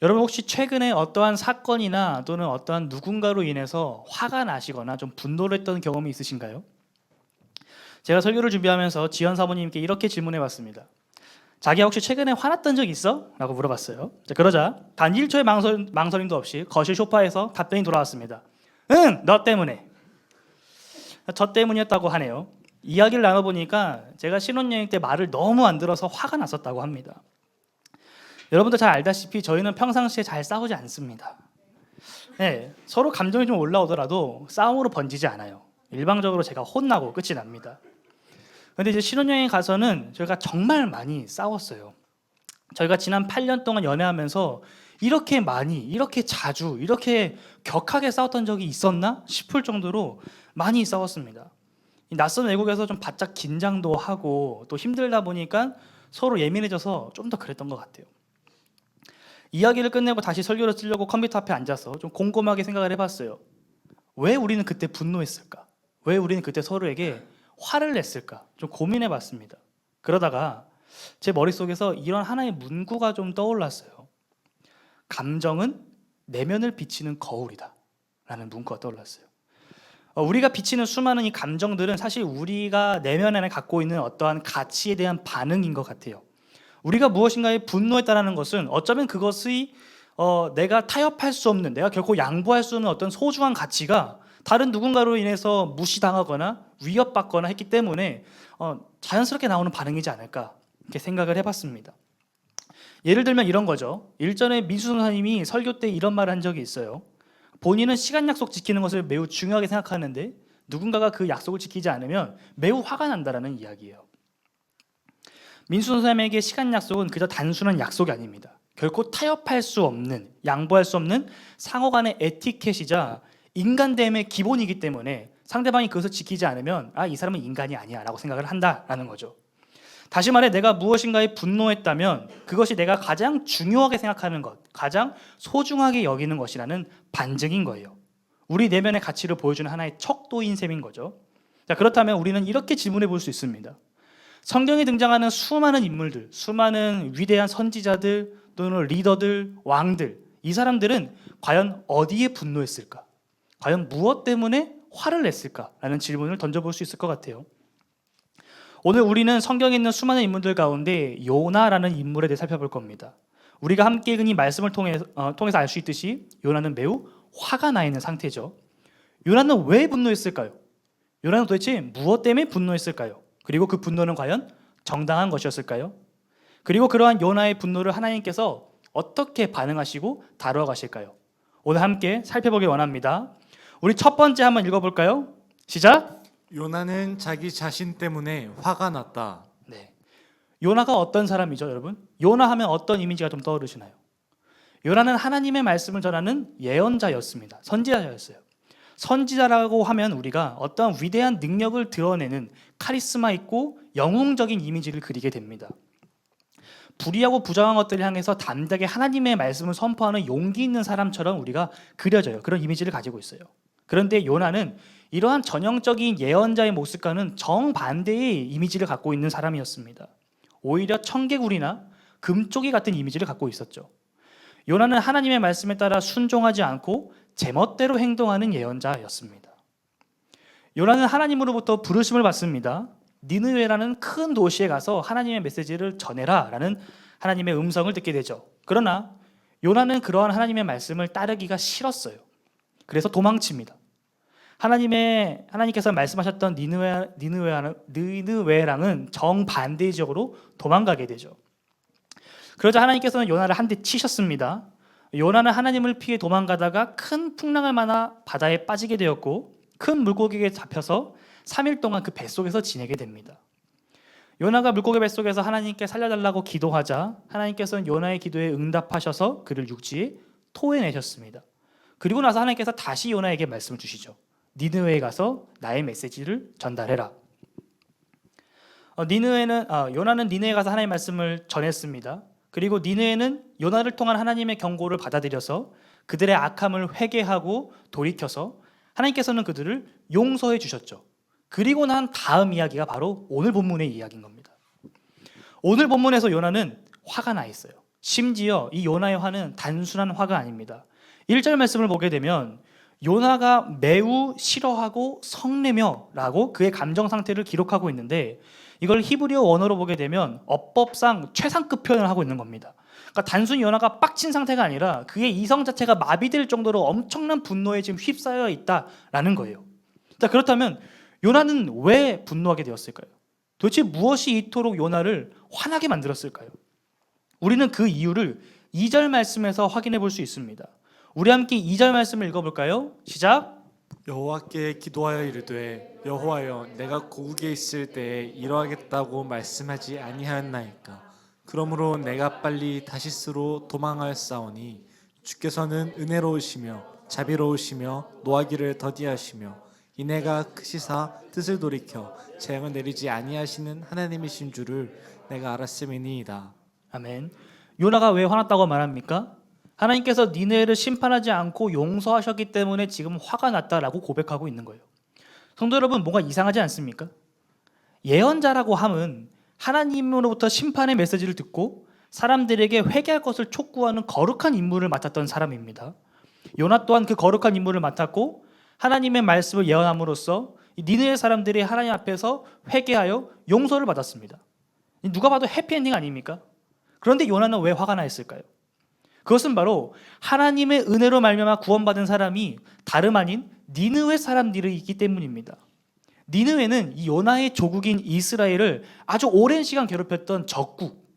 여러분 혹시 최근에 어떠한 사건이나 또는 어떠한 누군가로 인해서 화가 나시거나 좀 분노를 했던 경험이 있으신가요? 제가 설교를 준비하면서 지연 사모님께 이렇게 질문해 봤습니다. 자기야 혹시 최근에 화났던 적 있어? 라고 물어봤어요. 그러자 단 1초의 망설임도 없이 거실 소파에서 답변이 돌아왔습니다. 응! 너 때문에. 저 때문이었다고 하네요. 이야기를 나눠보니까 제가 신혼여행 때 말을 너무 안 들어서 화가 났었다고 합니다. 여러분도 잘 알다시피 저희는 평상시에 잘 싸우지 않습니다. 네, 서로 감정이 좀 올라오더라도 싸움으로 번지지 않아요. 일방적으로 제가 혼나고 끝이 납니다. 근데 이제 신혼여행 가서는 저희가 정말 많이 싸웠어요. 저희가 지난 8년 동안 연애하면서 이렇게 많이, 이렇게 자주, 이렇게 격하게 싸웠던 적이 있었나 싶을 정도로 많이 싸웠습니다. 이 낯선 외국에서 좀 바짝 긴장도 하고 또 힘들다 보니까 서로 예민해져서 좀 더 그랬던 것 같아요. 이야기를 끝내고 다시 설교를 쓰려고 컴퓨터 앞에 앉아서 좀 곰곰하게 생각을 해봤어요. 왜 우리는 그때 분노했을까? 왜 우리는 그때 서로에게 화를 냈을까? 좀 고민해봤습니다. 그러다가 제 머릿속에서 이런 하나의 문구가 좀 떠올랐어요. 감정은 내면을 비치는 거울이다 라는 문구가 떠올랐어요. 우리가 비치는 수많은 이 감정들은 사실 우리가 내면 안에 갖고 있는 어떠한 가치에 대한 반응인 것 같아요. 우리가 무엇인가에 분노했다는 것은 어쩌면 그것이 내가 타협할 수 없는, 내가 결코 양보할 수 없는 어떤 소중한 가치가 다른 누군가로 인해서 무시당하거나 위협받거나 했기 때문에 자연스럽게 나오는 반응이지 않을까 이렇게 생각을 해봤습니다. 예를 들면 이런 거죠. 일전에 민수 선생님이 설교 때 이런 말을 한 적이 있어요. 본인은 시간 약속 지키는 것을 매우 중요하게 생각하는데 누군가가 그 약속을 지키지 않으면 매우 화가 난다라는 이야기예요. 민수 선생님에게 시간 약속은 그저 단순한 약속이 아닙니다. 결코 타협할 수 없는, 양보할 수 없는 상호 간의 에티켓이자 인간됨의 기본이기 때문에 상대방이 그것을 지키지 않으면 이 사람은 인간이 아니야 라고 생각을 한다라는 거죠. 다시 말해 내가 무엇인가에 분노했다면 그것이 내가 가장 중요하게 생각하는 것, 가장 소중하게 여기는 것이라는 반증인 거예요. 우리 내면의 가치를 보여주는 하나의 척도인 셈인 거죠. 자, 그렇다면 우리는 이렇게 질문해 볼 수 있습니다. 성경에 등장하는 수많은 인물들, 수많은 위대한 선지자들 또는 리더들, 왕들, 이 사람들은 과연 어디에 분노했을까? 과연 무엇 때문에 화를 냈을까라는 질문을 던져볼 수 있을 것 같아요. 오늘 우리는 성경에 있는 수많은 인물들 가운데 요나라는 인물에 대해 살펴볼 겁니다. 우리가 함께 읽은 이 말씀을 통해서 알 수 있듯이 요나는 매우 화가 나 있는 상태죠. 요나는 왜 분노했을까요? 요나는 도대체 무엇 때문에 분노했을까요? 그리고 그 분노는 과연 정당한 것이었을까요? 그리고 그러한 요나의 분노를 하나님께서 어떻게 반응하시고 다루어 가실까요? 오늘 함께 살펴보길 원합니다. 우리 첫 번째 한번 읽어볼까요? 시작! 요나는 자기 자신 때문에 화가 났다. 네. 요나가 어떤 사람이죠, 여러분? 요나 하면 어떤 이미지가 좀 떠오르시나요? 요나는 하나님의 말씀을 전하는 예언자였습니다. 선지자였어요. 선지자라고 하면 우리가 어떤 위대한 능력을 드러내는 카리스마 있고 영웅적인 이미지를 그리게 됩니다. 불의하고 부정한 것들을 향해서 담대하게 하나님의 말씀을 선포하는 용기 있는 사람처럼 우리가 그려져요. 그런 이미지를 가지고 있어요. 그런데 요나는 이러한 전형적인 예언자의 모습과는 정반대의 이미지를 갖고 있는 사람이었습니다. 오히려 청개구리나 금쪽이 같은 이미지를 갖고 있었죠. 요나는 하나님의 말씀에 따라 순종하지 않고 제멋대로 행동하는 예언자였습니다. 요나는 하나님으로부터 부르심을 받습니다. 니느웨라는 큰 도시에 가서 하나님의 메시지를 전해라 라는 하나님의 음성을 듣게 되죠. 그러나 요나는 그러한 하나님의 말씀을 따르기가 싫었어요. 그래서 도망칩니다. 하나님께서 말씀하셨던 니느웨랑은 정반대적으로 도망가게 되죠. 그러자 하나님께서는 요나를 한 대 치셨습니다. 요나는 하나님을 피해 도망가다가 큰 풍랑을 만나 바다에 빠지게 되었고 큰 물고기에 잡혀서 3일 동안 그 뱃속에서 지내게 됩니다. 요나가 물고기 뱃속에서 하나님께 살려달라고 기도하자 하나님께서는 요나의 기도에 응답하셔서 그를 육지에 토해내셨습니다. 그리고 나서 하나님께서 다시 요나에게 말씀을 주시죠. 니느웨에 가서 나의 메시지를 전달해라. 요나는 니느웨에 가서 하나님의 말씀을 전했습니다. 그리고 니느웨는 요나를 통한 하나님의 경고를 받아들여서 그들의 악함을 회개하고 돌이켜서 하나님께서는 그들을 용서해 주셨죠. 그리고 난 다음 이야기가 바로 오늘 본문의 이야기인 겁니다. 오늘 본문에서 요나는 화가 나 있어요. 심지어 이 요나의 화는 단순한 화가 아닙니다. 1절 말씀을 보게 되면 요나가 매우 싫어하고 성내며 라고 그의 감정 상태를 기록하고 있는데, 이걸 히브리어 원어로 보게 되면 어법상 최상급 표현을 하고 있는 겁니다. 그러니까 단순히 요나가 빡친 상태가 아니라 그의 이성 자체가 마비될 정도로 엄청난 분노에 지금 휩싸여 있다라는 거예요. 자, 그렇다면 요나는 왜 분노하게 되었을까요? 도대체 무엇이 이토록 요나를 화나게 만들었을까요? 우리는 그 이유를 2절 말씀에서 확인해 볼 수 있습니다. 우리 함께 2절 말씀을 읽어볼까요? 시작. 여호와께 기도하여 이르되 여호와여 내가 고국에 있을 때에 이러하겠다고 말씀하지 아니하였나이까. 그러므로 내가 빨리 다시스로 도망하였사오니 주께서는 은혜로우시며 자비로우시며 노하기를 더디하시며 이내가 크시사 뜻을 돌이켜 재앙을 내리지 아니하시는 하나님이신 줄을 내가 알았음이니이다. 아멘. 요나가 왜 화났다고 말합니까? 하나님께서 니느웨를 심판하지 않고 용서하셨기 때문에 지금 화가 났다라고 고백하고 있는 거예요. 성도 여러분, 뭔가 이상하지 않습니까? 예언자라고 함은 하나님으로부터 심판의 메시지를 듣고 사람들에게 회개할 것을 촉구하는 거룩한 임무를 맡았던 사람입니다. 요나 또한 그 거룩한 임무를 맡았고 하나님의 말씀을 예언함으로써 니느웨 사람들이 하나님 앞에서 회개하여 용서를 받았습니다. 누가 봐도 해피엔딩 아닙니까? 그런데 요나는 왜 화가 나 있을까요? 그것은 바로 하나님의 은혜로 말미암아 구원받은 사람이 다름 아닌 니느웨 사람들이 있기 때문입니다. 니느웨는 이 요나의 조국인 이스라엘을 아주 오랜 시간 괴롭혔던 적국,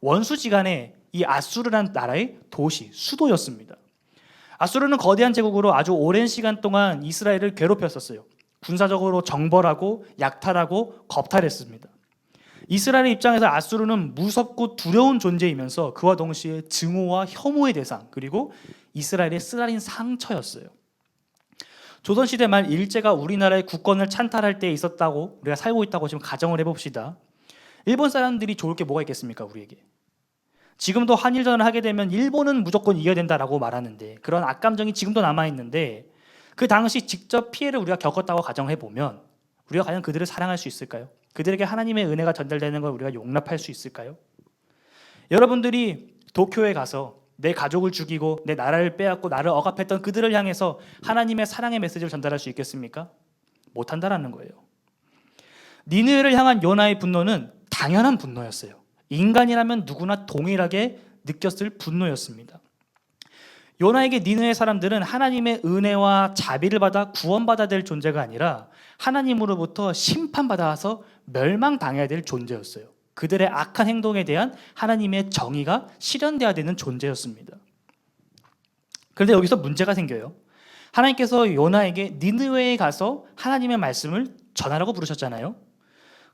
원수지간의 이 아수르라는 나라의 도시, 수도였습니다. 아수르는 거대한 제국으로 아주 오랜 시간 동안 이스라엘을 괴롭혔었어요. 군사적으로 정벌하고 약탈하고 겁탈했습니다. 이스라엘의 입장에서 아수르는 무섭고 두려운 존재이면서 그와 동시에 증오와 혐오의 대상, 그리고 이스라엘의 쓰라린 상처였어요. 조선시대 말 일제가 우리나라의 국권을 찬탈할 때 있었다고, 우리가 살고 있다고 지금 가정을 해봅시다. 일본 사람들이 좋을 게 뭐가 있겠습니까, 우리에게? 지금도 한일전을 하게 되면 일본은 무조건 이겨야 된다라고 말하는데, 그런 악감정이 지금도 남아있는데, 그 당시 직접 피해를 우리가 겪었다고 가정해보면 우리가 과연 그들을 사랑할 수 있을까요? 그들에게 하나님의 은혜가 전달되는 걸 우리가 용납할 수 있을까요? 여러분들이 도쿄에 가서 내 가족을 죽이고 내 나라를 빼앗고 나를 억압했던 그들을 향해서 하나님의 사랑의 메시지를 전달할 수 있겠습니까? 못한다라는 거예요. 니느웨를 향한 요나의 분노는 당연한 분노였어요. 인간이라면 누구나 동일하게 느꼈을 분노였습니다. 요나에게 니느웨 사람들은 하나님의 은혜와 자비를 받아 구원받아야 될 존재가 아니라 하나님으로부터 심판받아서 멸망당해야 될 존재였어요. 그들의 악한 행동에 대한 하나님의 정의가 실현돼야 되는 존재였습니다. 그런데 여기서 문제가 생겨요. 하나님께서 요나에게 니느웨에 가서 하나님의 말씀을 전하라고 부르셨잖아요.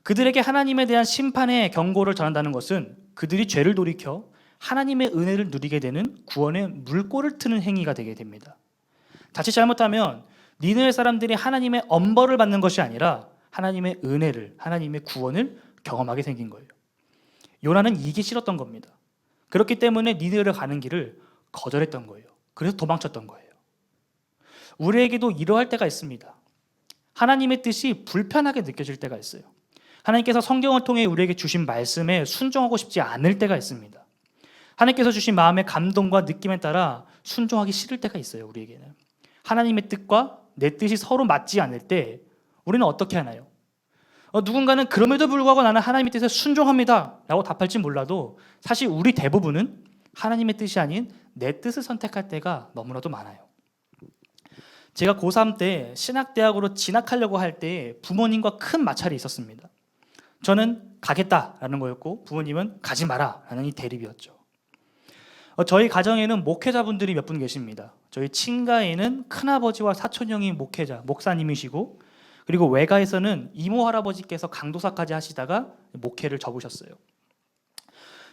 그들에게 하나님에 대한 심판의 경고를 전한다는 것은 그들이 죄를 돌이켜 하나님의 은혜를 누리게 되는 구원의 물꼬를 트는 행위가 되게 됩니다. 자칫 잘못하면 니느웨 사람들이 하나님의 엄벌을 받는 것이 아니라 하나님의 은혜를, 하나님의 구원을 경험하게 생긴 거예요. 요나는 이게 싫었던 겁니다. 그렇기 때문에 니느웨를 가는 길을 거절했던 거예요. 그래서 도망쳤던 거예요. 우리에게도 이러할 때가 있습니다. 하나님의 뜻이 불편하게 느껴질 때가 있어요. 하나님께서 성경을 통해 우리에게 주신 말씀에 순종하고 싶지 않을 때가 있습니다. 하나님께서 주신 마음의 감동과 느낌에 따라 순종하기 싫을 때가 있어요. 우리에게는 하나님의 뜻과 내 뜻이 서로 맞지 않을 때 우리는 어떻게 하나요? 누군가는 그럼에도 불구하고 나는 하나님의 뜻에 순종합니다 라고 답할지 몰라도 사실 우리 대부분은 하나님의 뜻이 아닌 내 뜻을 선택할 때가 너무나도 많아요. 제가 고3 때 신학대학으로 진학하려고 할 때 부모님과 큰 마찰이 있었습니다. 저는 가겠다라는 거였고 부모님은 가지 마라라는 이 대립이었죠. 저희 가정에는 목회자분들이 몇 분 계십니다. 저희 친가에는 큰아버지와 사촌형이 목회자, 목사님이시고, 그리고 외가에서는 이모 할아버지께서 강도사까지 하시다가 목회를 접으셨어요.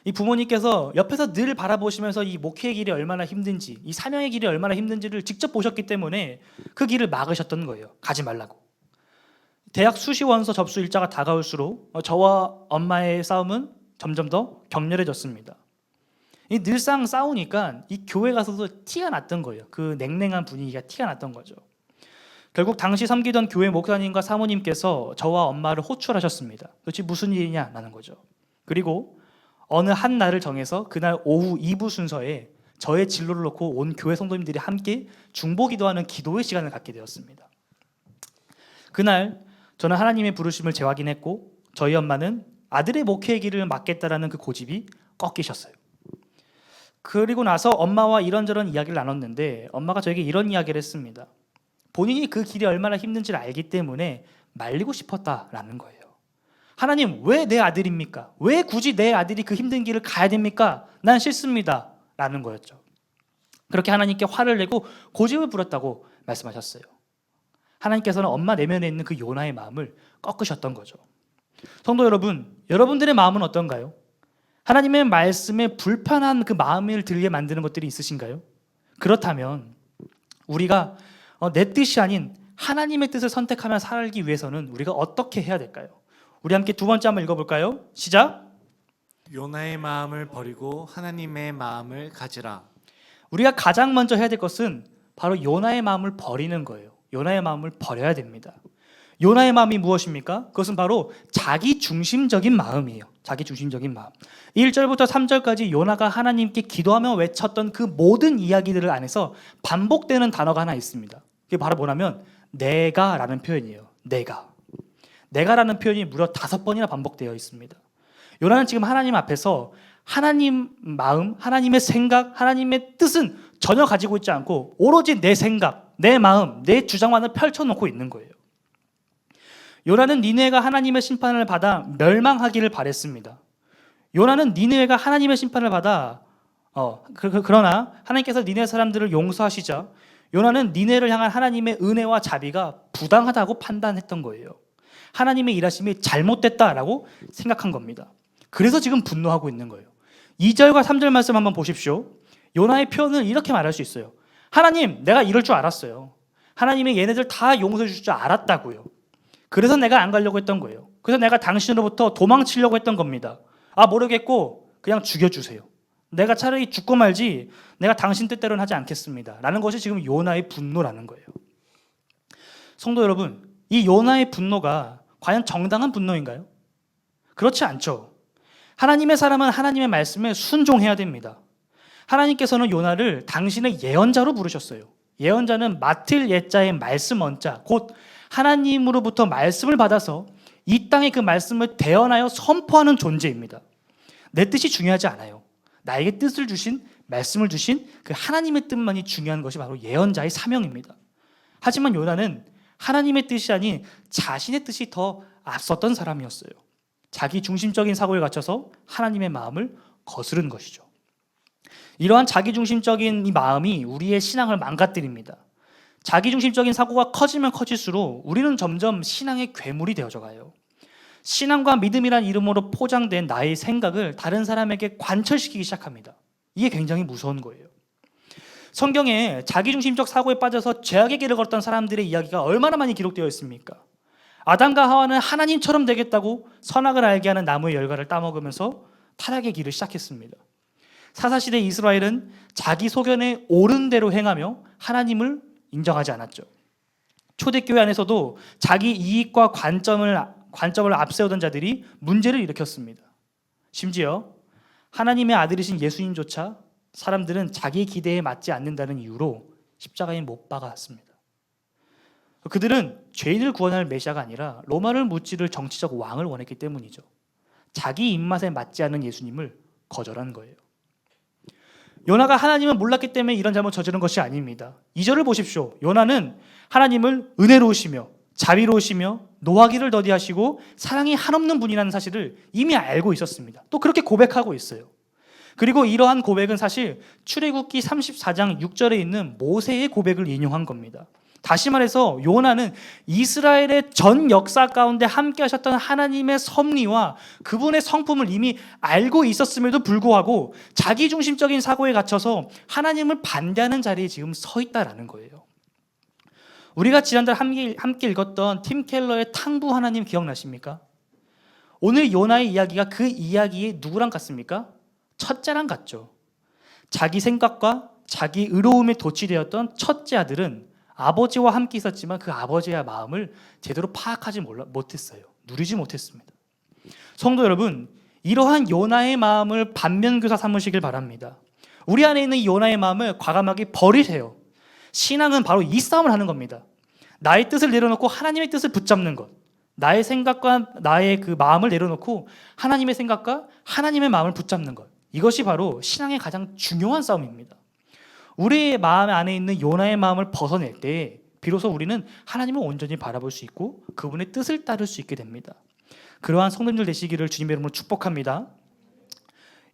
이 부모님께서 옆에서 늘 바라보시면서 이 목회의 길이 얼마나 힘든지, 이 사명의 길이 얼마나 힘든지를 직접 보셨기 때문에 그 길을 막으셨던 거예요. 가지 말라고. 대학 수시원서 접수 일자가 다가올수록 저와 엄마의 싸움은 점점 더 격렬해졌습니다. 이 늘상 싸우니까 이 교회 가서도 티가 났던 거예요. 그 냉랭한 분위기가 티가 났던 거죠. 결국 당시 섬기던 교회 목사님과 사모님께서 저와 엄마를 호출하셨습니다. 도대체 무슨 일이냐라는 거죠. 그리고 어느 한 날을 정해서 그날 오후 2부 순서에 저의 진로를 놓고 온 교회 성도님들이 함께 중보기도하는 기도의 시간을 갖게 되었습니다. 그날 저는 하나님의 부르심을 재확인했고 저희 엄마는 아들의 목회의 길을 맡겠다라는 그 고집이 꺾이셨어요. 그리고 나서 엄마와 이런저런 이야기를 나눴는데 엄마가 저에게 이런 이야기를 했습니다. 본인이 그 길이 얼마나 힘든지를 알기 때문에 말리고 싶었다라는 거예요. 하나님, 왜 내 아들입니까? 왜 굳이 내 아들이 그 힘든 길을 가야 됩니까? 난 싫습니다 라는 거였죠. 그렇게 하나님께 화를 내고 고집을 부렸다고 말씀하셨어요. 하나님께서는 엄마 내면에 있는 그 요나의 마음을 꺾으셨던 거죠. 성도 여러분, 여러분들의 마음은 어떤가요? 하나님의 말씀에 불편한 그 마음을 들게 만드는 것들이 있으신가요? 그렇다면 우리가 내 뜻이 아닌 하나님의 뜻을 선택하며 살기 위해서는 우리가 어떻게 해야 될까요? 우리 함께 두 번째 한번 읽어볼까요? 시작! 요나의 마음을 버리고 하나님의 마음을 가지라. 우리가 가장 먼저 해야 될 것은 바로 요나의 마음을 버리는 거예요. 요나의 마음을 버려야 됩니다. 요나의 마음이 무엇입니까? 그것은 바로 자기 중심적인 마음이에요. 자기 중심적인 마음. 1절부터 3절까지 요나가 하나님께 기도하며 외쳤던 그 모든 이야기들 안에서 반복되는 단어가 하나 있습니다. 그게 바로 뭐냐면 내가라는 표현이에요. 내가라는 표현이 무려 5번이나 반복되어 있습니다. 요나는 지금 하나님 앞에서 하나님 마음, 하나님의 생각, 하나님의 뜻은 전혀 가지고 있지 않고 오로지 내 생각, 내 마음, 내 주장만을 펼쳐놓고 있는 거예요. 요나는 니느웨가 하나님의 심판을 받아 멸망하기를 바랬습니다. 요나는 니느웨가 하나님의 심판을 받아 그러나 하나님께서 니느웨 사람들을 용서하시자 요나는 니느웨를 향한 하나님의 은혜와 자비가 부당하다고 판단했던 거예요. 하나님의 일하심이 잘못됐다라고 생각한 겁니다. 그래서 지금 분노하고 있는 거예요. 2절과 3절 말씀 한번 보십시오. 요나의 표현을 이렇게 말할 수 있어요. 하나님, 내가 이럴 줄 알았어요. 하나님이 얘네들 다 용서해 주실 줄 알았다고요. 그래서 내가 안 가려고 했던 거예요. 그래서 내가 당신으로부터 도망치려고 했던 겁니다. 모르겠고 그냥 죽여주세요. 내가 차라리 죽고 말지 내가 당신 뜻대로는 하지 않겠습니다 라는 것이 지금 요나의 분노라는 거예요. 성도 여러분, 이 요나의 분노가 과연 정당한 분노인가요? 그렇지 않죠. 하나님의 사람은 하나님의 말씀에 순종해야 됩니다. 하나님께서는 요나를 당신의 예언자로 부르셨어요. 예언자는 맡을 예자의 말씀 언자, 곧 하나님으로부터 말씀을 받아서 이 땅에 그 말씀을 대언하여 선포하는 존재입니다. 내 뜻이 중요하지 않아요. 나에게 뜻을 주신, 말씀을 주신 그 하나님의 뜻만이 중요한 것이 바로 예언자의 사명입니다. 하지만 요나는 하나님의 뜻이 아닌 자신의 뜻이 더 앞섰던 사람이었어요. 자기 중심적인 사고에 갇혀서 하나님의 마음을 거스른 것이죠. 이러한 자기 중심적인 이 마음이 우리의 신앙을 망가뜨립니다. 자기 중심적인 사고가 커지면 커질수록 우리는 점점 신앙의 괴물이 되어져 가요. 신앙과 믿음이란 이름으로 포장된 나의 생각을 다른 사람에게 관철시키기 시작합니다. 이게 굉장히 무서운 거예요. 성경에 자기중심적 사고에 빠져서 죄악의 길을 걸었던 사람들의 이야기가 얼마나 많이 기록되어 있습니까? 아담과 하와는 하나님처럼 되겠다고 선악을 알게 하는 나무의 열과를 따먹으면서 타락의 길을 시작했습니다. 사사시대 이스라엘은 자기 소견에 옳은 대로 행하며 하나님을 인정하지 않았죠. 초대교회 안에서도 자기 이익과 관점을 앞세우던 자들이 문제를 일으켰습니다. 심지어 하나님의 아들이신 예수님조차 사람들은 자기 기대에 맞지 않는다는 이유로 십자가에 못 박았습니다. 그들은 죄인을 구원할 메시아가 아니라 로마를 무찌를 정치적 왕을 원했기 때문이죠. 자기 입맛에 맞지 않는 예수님을 거절한 거예요. 요나가 하나님을 몰랐기 때문에 이런 잘못 저지른 것이 아닙니다. 2절을 보십시오. 요나는 하나님을 은혜로우시며 자비로우시며 노하기를 더디하시고 사랑이 한없는 분이라는 사실을 이미 알고 있었습니다. 또 그렇게 고백하고 있어요. 그리고 이러한 고백은 사실 출애굽기 34장 6절에 있는 모세의 고백을 인용한 겁니다. 다시 말해서 요나는 이스라엘의 전 역사 가운데 함께 하셨던 하나님의 섭리와 그분의 성품을 이미 알고 있었음에도 불구하고 자기중심적인 사고에 갇혀서 하나님을 반대하는 자리에 지금 서 있다라는 거예요. 우리가 지난달 함께 읽었던 팀 켈러의 탕부 하나님 기억나십니까? 오늘 요나의 이야기가 그 이야기의 누구랑 같습니까? 첫째랑 같죠. 자기 생각과 자기 의로움에 도취되었던 첫째 아들은 아버지와 함께 있었지만 그 아버지의 마음을 제대로 파악하지 못했어요. 누리지 못했습니다. 성도 여러분, 이러한 요나의 마음을 반면교사 삼으시길 바랍니다. 우리 안에 있는 이 요나의 마음을 과감하게 버리세요. 신앙은 바로 이 싸움을 하는 겁니다. 나의 뜻을 내려놓고 하나님의 뜻을 붙잡는 것. 나의 생각과 나의 그 마음을 내려놓고 하나님의 생각과 하나님의 마음을 붙잡는 것. 이것이 바로 신앙의 가장 중요한 싸움입니다. 우리의 마음 안에 있는 요나의 마음을 벗어낼 때 비로소 우리는 하나님을 온전히 바라볼 수 있고 그분의 뜻을 따를 수 있게 됩니다. 그러한 성도님들 되시기를 주님의 이름으로 축복합니다.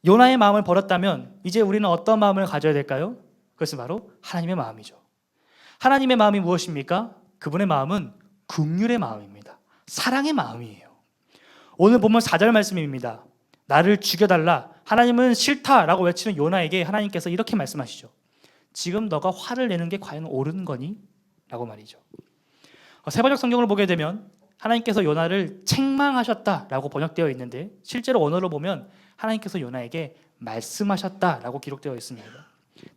요나의 마음을 버렸다면 이제 우리는 어떤 마음을 가져야 될까요? 그것은 바로 하나님의 마음이죠. 하나님의 마음이 무엇입니까? 그분의 마음은 긍휼의 마음입니다. 사랑의 마음이에요. 오늘 본문 4절 말씀입니다. 나를 죽여달라. 하나님은 싫다라고 외치는 요나에게 하나님께서 이렇게 말씀하시죠. 지금 너가 화를 내는 게 과연 옳은 거니? 라고 말이죠. 세번역 성경을 보게 되면 하나님께서 요나를 책망하셨다라고 번역되어 있는데 실제로 언어로 보면 하나님께서 요나에게 말씀하셨다라고 기록되어 있습니다.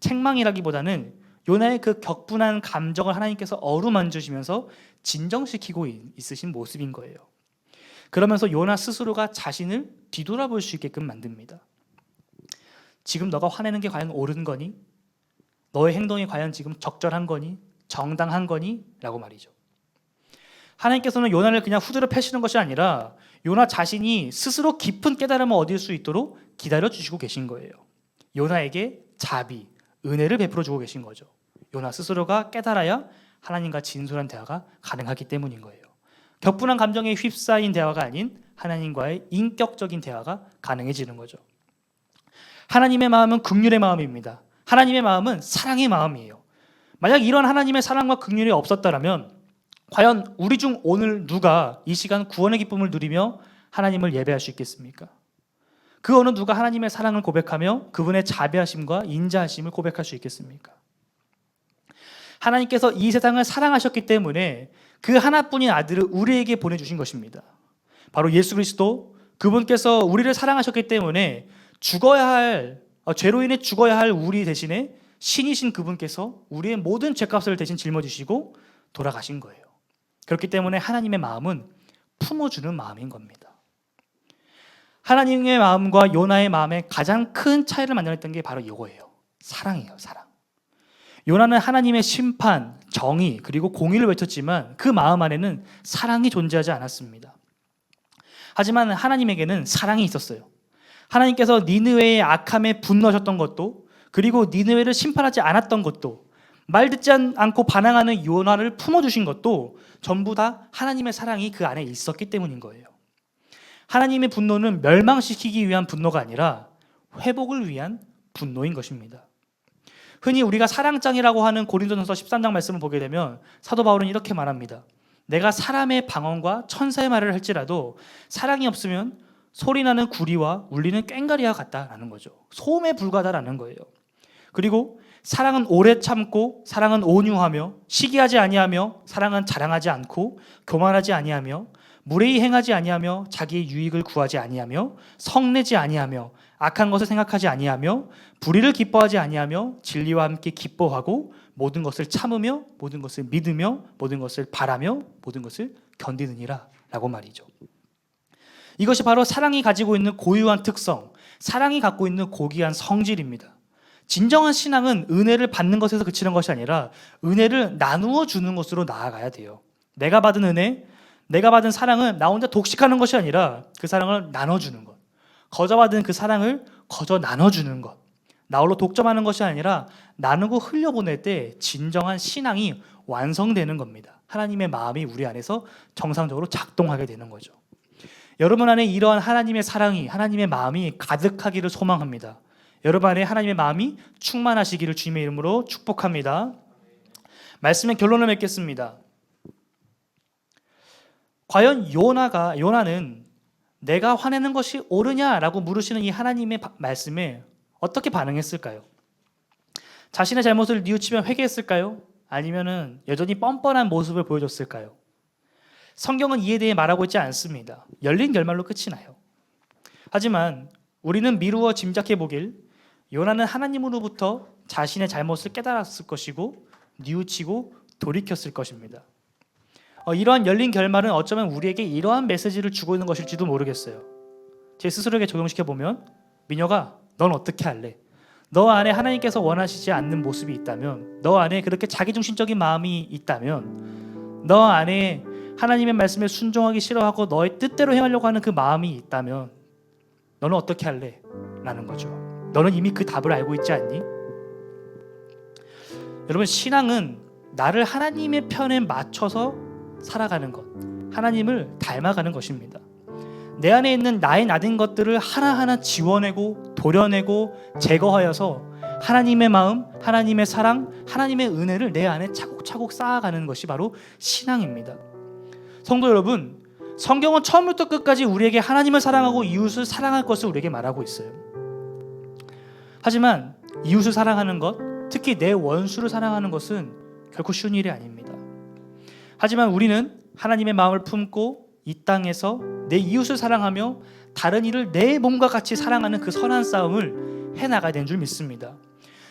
책망이라기보다는 요나의 그 격분한 감정을 하나님께서 어루만지시면서 진정시키고 있으신 모습인 거예요. 그러면서 요나 스스로가 자신을 뒤돌아볼 수 있게끔 만듭니다. 지금 너가 화내는 게 과연 옳은 거니? 너의 행동이 과연 지금 적절한 거니? 정당한 거니? 라고 말이죠. 하나님께서는 요나를 그냥 후드려 패시는 것이 아니라 요나 자신이 스스로 깊은 깨달음을 얻을 수 있도록 기다려주시고 계신 거예요. 요나에게 자비, 은혜를 베풀어 주고 계신 거죠. 요나 스스로가 깨달아야 하나님과 진솔한 대화가 가능하기 때문인 거예요. 격분한 감정에 휩싸인 대화가 아닌 하나님과의 인격적인 대화가 가능해지는 거죠. 하나님의 마음은 긍휼의 마음입니다. 하나님의 마음은 사랑의 마음이에요. 만약 이런 하나님의 사랑과 긍휼이 없었다면 과연 우리 중 오늘 누가 이 시간 구원의 기쁨을 누리며 하나님을 예배할 수 있겠습니까? 그 어느 누가 하나님의 사랑을 고백하며 그분의 자비하심과 인자하심을 고백할 수 있겠습니까? 하나님께서 이 세상을 사랑하셨기 때문에 그 하나뿐인 아들을 우리에게 보내주신 것입니다. 바로 예수 그리스도, 그분께서 우리를 사랑하셨기 때문에 죄로 인해 죽어야 할 우리 대신에 신이신 그분께서 우리의 모든 죄값을 대신 짊어지시고 돌아가신 거예요. 그렇기 때문에 하나님의 마음은 품어주는 마음인 겁니다. 하나님의 마음과 요나의 마음의 가장 큰 차이를 만들었던 게 바로 이거예요. 사랑이에요, 사랑. 요나는 하나님의 심판, 정의, 그리고 공의를 외쳤지만 그 마음 안에는 사랑이 존재하지 않았습니다. 하지만 하나님에게는 사랑이 있었어요. 하나님께서 니느웨의 악함에 분노하셨던 것도, 그리고 니느웨를 심판하지 않았던 것도, 말 듣지 않고 반항하는 요나를 품어주신 것도 전부 다 하나님의 사랑이 그 안에 있었기 때문인 거예요. 하나님의 분노는 멸망시키기 위한 분노가 아니라 회복을 위한 분노인 것입니다. 흔히 우리가 사랑장이라고 하는 고린도전서 13장 말씀을 보게 되면 사도 바울은 이렇게 말합니다. 내가 사람의 방언과 천사의 말을 할지라도 사랑이 없으면 소리나는 구리와 울리는 꽹과리와 같다라는 거죠. 소음에 불과하다라는 거예요. 그리고 사랑은 오래 참고, 사랑은 온유하며, 시기하지 아니하며, 사랑은 자랑하지 않고, 교만하지 아니하며, 무례히 행하지 아니하며, 자기의 유익을 구하지 아니하며, 성내지 아니하며, 악한 것을 생각하지 아니하며, 불의를 기뻐하지 아니하며, 진리와 함께 기뻐하고, 모든 것을 참으며, 모든 것을 믿으며, 모든 것을 바라며, 모든 것을 견디느니라 라고 말이죠. 이것이 바로 사랑이 가지고 있는 고유한 특성, 사랑이 갖고 있는 고귀한 성질입니다. 진정한 신앙은 은혜를 받는 것에서 그치는 것이 아니라 은혜를 나누어 주는 것으로 나아가야 돼요. 내가 받은 은혜, 내가 받은 사랑은 나 혼자 독식하는 것이 아니라 그 사랑을 나눠주는 것, 거저받은 그 사랑을 거저 나눠주는 것, 나 홀로 독점하는 것이 아니라 나누고 흘려보낼 때 진정한 신앙이 완성되는 겁니다. 하나님의 마음이 우리 안에서 정상적으로 작동하게 되는 거죠. 여러분 안에 이러한 하나님의 사랑이, 하나님의 마음이 가득하기를 소망합니다. 여러분 안에 하나님의 마음이 충만하시기를 주님의 이름으로 축복합니다. 말씀의 결론을 맺겠습니다. 과연 요나는 내가 화내는 것이 옳으냐라고 물으시는 이 하나님의 말씀에 어떻게 반응했을까요? 자신의 잘못을 뉘우치며 회개했을까요? 아니면은 여전히 뻔뻔한 모습을 보여줬을까요? 성경은 이에 대해 말하고 있지 않습니다. 열린 결말로 끝이 나요. 하지만 우리는 미루어 짐작해 보길 요나는 하나님으로부터 자신의 잘못을 깨달았을 것이고 뉘우치고 돌이켰을 것입니다. 이러한 열린 결말은 어쩌면 우리에게 이러한 메시지를 주고 있는 것일지도 모르겠어요. 제 스스로에게 적용시켜 보면 민혁아, 넌 어떻게 할래? 너 안에 하나님께서 원하시지 않는 모습이 있다면, 너 안에 그렇게 자기중심적인 마음이 있다면, 너 안에 하나님의 말씀에 순종하기 싫어하고 너의 뜻대로 행하려고 하는 그 마음이 있다면 너는 어떻게 할래? 라는 거죠. 너는 이미 그 답을 알고 있지 않니? 여러분, 신앙은 나를 하나님의 편에 맞춰서 살아가는 것, 하나님을 닮아가는 것입니다. 내 안에 있는 나의 나된 것들을 하나하나 지워내고 도려내고 제거하여서 하나님의 마음, 하나님의 사랑, 하나님의 은혜를 내 안에 차곡차곡 쌓아가는 것이 바로 신앙입니다. 성도 여러분, 성경은 처음부터 끝까지 우리에게 하나님을 사랑하고 이웃을 사랑할 것을 우리에게 말하고 있어요. 하지만 이웃을 사랑하는 것, 특히 내 원수를 사랑하는 것은 결코 쉬운 일이 아닙니다. 하지만 우리는 하나님의 마음을 품고 이 땅에서 내 이웃을 사랑하며 다른 이를 내 몸과 같이 사랑하는 그 선한 싸움을 해나가야 되는 줄 믿습니다.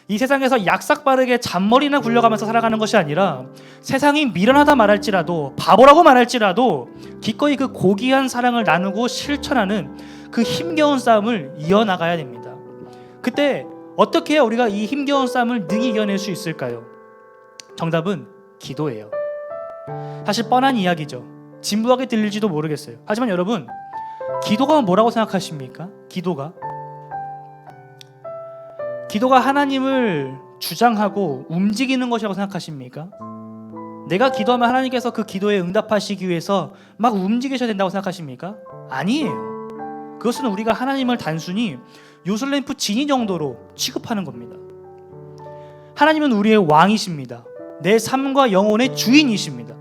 이 세상에서 약삭빠르게 잔머리나 굴려가면서 살아가는 것이 아니라 세상이 미련하다 말할지라도 바보라고 말할지라도 기꺼이 그 고귀한 사랑을 나누고 실천하는 그 힘겨운 싸움을 이어나가야 됩니다. 그때 어떻게 해야 우리가 이 힘겨운 싸움을 능히 이겨낼 수 있을까요? 정답은 기도예요. 사실 뻔한 이야기죠. 진부하게 들릴지도 모르겠어요. 하지만 여러분, 기도가 뭐라고 생각하십니까? 기도가 하나님을 주장하고 움직이는 것이라고 생각하십니까? 내가 기도하면 하나님께서 그 기도에 응답하시기 위해서 막 움직이셔야 된다고 생각하십니까? 아니에요. 그것은 우리가 하나님을 단순히 요술램프 지니 정도로 취급하는 겁니다. 하나님은 우리의 왕이십니다. 내 삶과 영혼의 주인이십니다.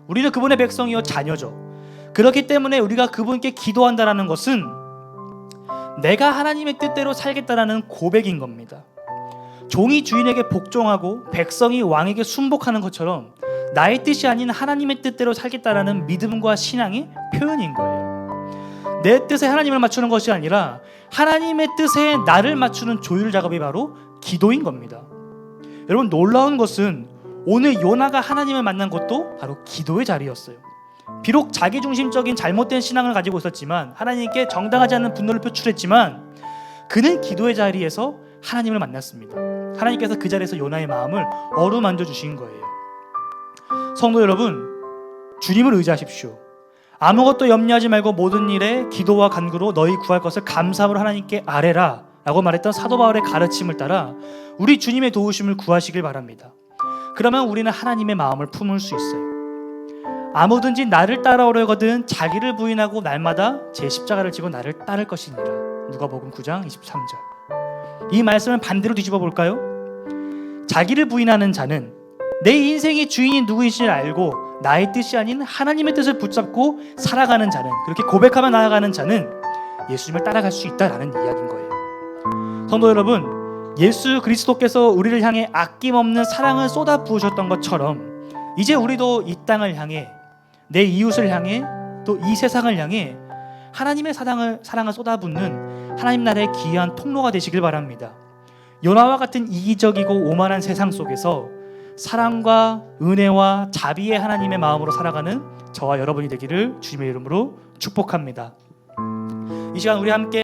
우리는 그분의 백성이요 자녀죠. 그렇기 때문에 우리가 그분께 기도한다는 것은 내가 하나님의 뜻대로 살겠다라는 고백인 겁니다. 종이 주인에게 복종하고 백성이 왕에게 순복하는 것처럼 나의 뜻이 아닌 하나님의 뜻대로 살겠다라는 믿음과 신앙의 표현인 거예요. 내 뜻에 하나님을 맞추는 것이 아니라 하나님의 뜻에 나를 맞추는 조율 작업이 바로 기도인 겁니다. 여러분, 놀라운 것은 오늘 요나가 하나님을 만난 것도 바로 기도의 자리였어요. 비록 자기중심적인 잘못된 신앙을 가지고 있었지만, 하나님께 정당하지 않은 분노를 표출했지만 그는 기도의 자리에서 하나님을 만났습니다. 하나님께서 그 자리에서 요나의 마음을 어루만져 주신 거예요. 성도 여러분, 주님을 의지하십시오. 아무것도 염려하지 말고 모든 일에 기도와 간구로 너희 구할 것을 감사함으로 하나님께 아뢰라 라고 말했던 사도 바울의 가르침을 따라 우리 주님의 도우심을 구하시길 바랍니다. 그러면 우리는 하나님의 마음을 품을 수 있어요. 아무든지 나를 따라오려거든 자기를 부인하고 날마다 제 십자가를 지고 나를 따를 것이니라. 누가복음 9장 23절. 이 말씀을 반대로 뒤집어 볼까요? 자기를 부인하는 자는 내 인생의 주인이 누구인지를 알고 나의 뜻이 아닌 하나님의 뜻을 붙잡고 살아가는 자는, 그렇게 고백하며 나아가는 자는 예수님을 따라갈 수 있다라는 이야기인 거예요. 성도 여러분, 예수 그리스도께서 우리를 향해 아낌없는 사랑을 쏟아 부으셨던 것처럼 이제 우리도 이 땅을 향해, 내 이웃을 향해, 또 이 세상을 향해 하나님의 사랑을 쏟아붓는 하나님 나라의 귀한 통로가 되시길 바랍니다. 요나와 같은 이기적이고 오만한 세상 속에서 사랑과 은혜와 자비의 하나님의 마음으로 살아가는 저와 여러분이 되기를 주님의 이름으로 축복합니다. 이 시간 우리 함께